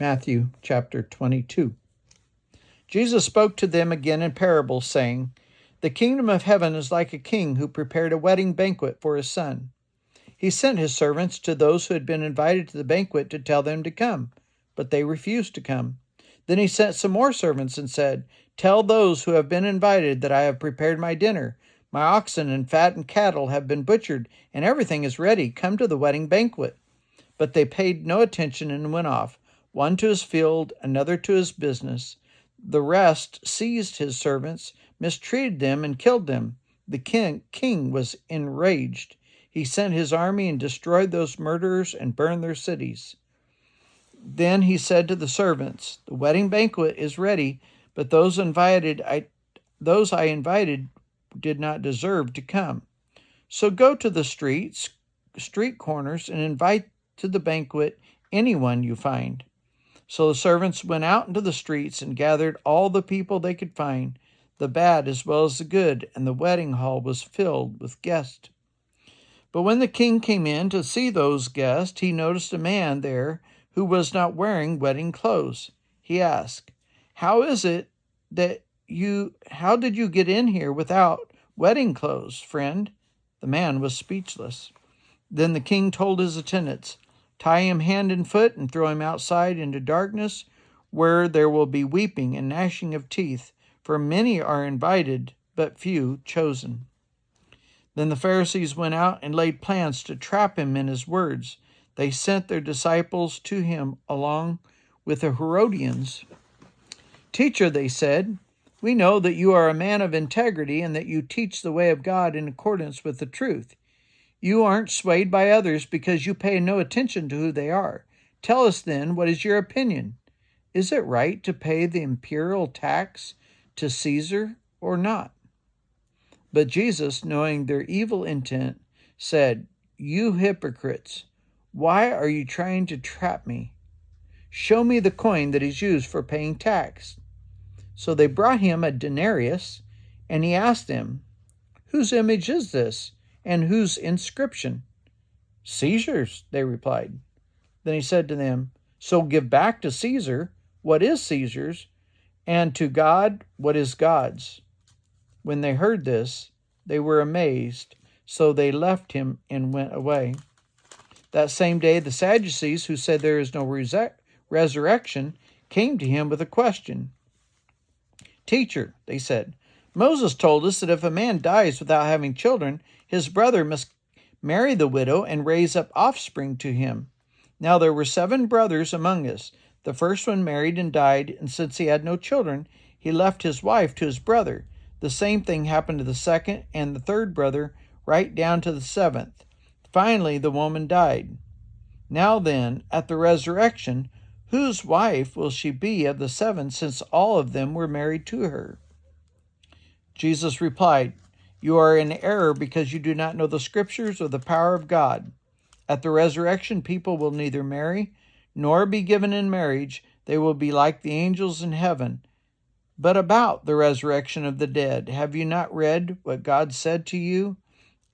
Matthew chapter 22. Jesus spoke to them again in parables, saying, "The kingdom of heaven is like a king who prepared a wedding banquet for his son. He sent his servants to those who had been invited to the banquet to tell them to come, but they refused to come. Then he sent some more servants and said, 'Tell those who have been invited that I have prepared my dinner. My oxen and fattened cattle have been butchered, and everything is ready. Come to the wedding banquet.' But they paid no attention and went off, one to his field, another to his business. The rest seized his servants, mistreated them, and killed them. The king was enraged. He sent his army and destroyed those murderers and burned their cities. Then he said to the servants, 'The wedding banquet is ready, but those I invited did not deserve to come. So go to the street corners, and invite to the banquet anyone you find.' So the servants went out into the streets and gathered all the people they could find, the bad as well as the good, and the wedding hall was filled with guests. But when the king came in to see those guests, he noticed a man there who was not wearing wedding clothes. He asked, How did you get in here without wedding clothes, friend?" The man was speechless. Then the king told his attendants, "Tie him hand and foot and throw him outside into darkness, where there will be weeping and gnashing of teeth, for many are invited, but few chosen." Then the Pharisees went out and laid plans to trap him in his words. They sent their disciples to him along with the Herodians. "Teacher," they said, "we know that you are a man of integrity and that you teach the way of God in accordance with the truth. You aren't swayed by others because you pay no attention to who they are. Tell us then, what is your opinion? Is it right to pay the imperial tax to Caesar or not?" But Jesus, knowing their evil intent, said, "You hypocrites, why are you trying to trap me? Show me the coin that is used for paying tax." So they brought him a denarius, and he asked them, "Whose image is this, and whose inscription?" "Caesar's," they replied. Then he said to them, "So give back to Caesar what is Caesar's, and to God what is God's." When they heard this, they were amazed, so they left him and went away. That same day, the Sadducees, who said there is no resurrection, came to him with a question. "Teacher," they said, "Moses told us that if a man dies without having children, his brother must marry the widow and raise up offspring to him. Now there were 7 brothers among us. The first one married and died, and since he had no children, he left his wife to his brother. The same thing happened to the second and the third brother, right down to the 7th. Finally, the woman died. Now then, at the resurrection, whose wife will she be of the 7, since all of them were married to her?" Jesus replied, "You are in error because you do not know the Scriptures or the power of God. At the resurrection, people will neither marry nor be given in marriage. They will be like the angels in heaven. But about the resurrection of the dead, have you not read what God said to you?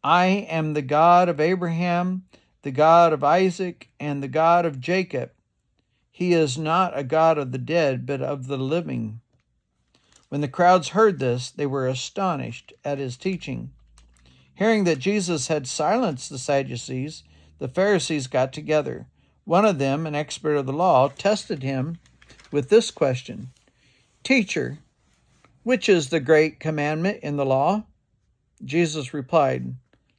'I am the God of Abraham, the God of Isaac, and the God of Jacob.' He is not a God of the dead, but of the living." When the crowds heard this, they were astonished at his teaching. Hearing that Jesus had silenced the Sadducees, the Pharisees got together. One of them, an expert of the law, tested him with this question, "Teacher, which is the great commandment in the law?" Jesus replied,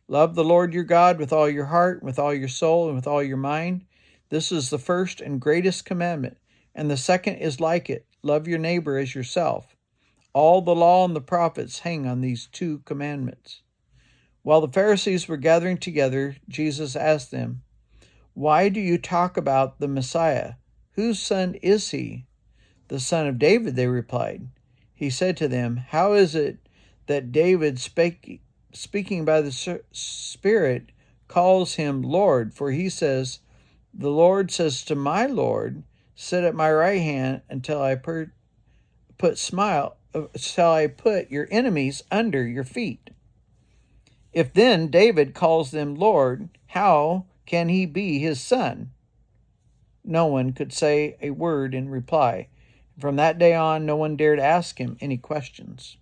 "Love the Lord your God with all your heart, with all your soul, and with all your mind. This is the first and greatest commandment, and the second is like it. Love your neighbor as yourself. All the law and the prophets hang on these 2 commandments." While the Pharisees were gathering together, Jesus asked them, "Why do you talk about the Messiah? Whose son is he?" "The son of David," they replied. He said to them, "How is it that David, speaking by the Spirit, calls him Lord? For he says, 'The Lord says to my Lord, sit at my right hand until I put your enemies under your feet.' If then David calls them Lord, how can he be his son?" no one could say a word in reply. From that day on, no one dared ask him any questions.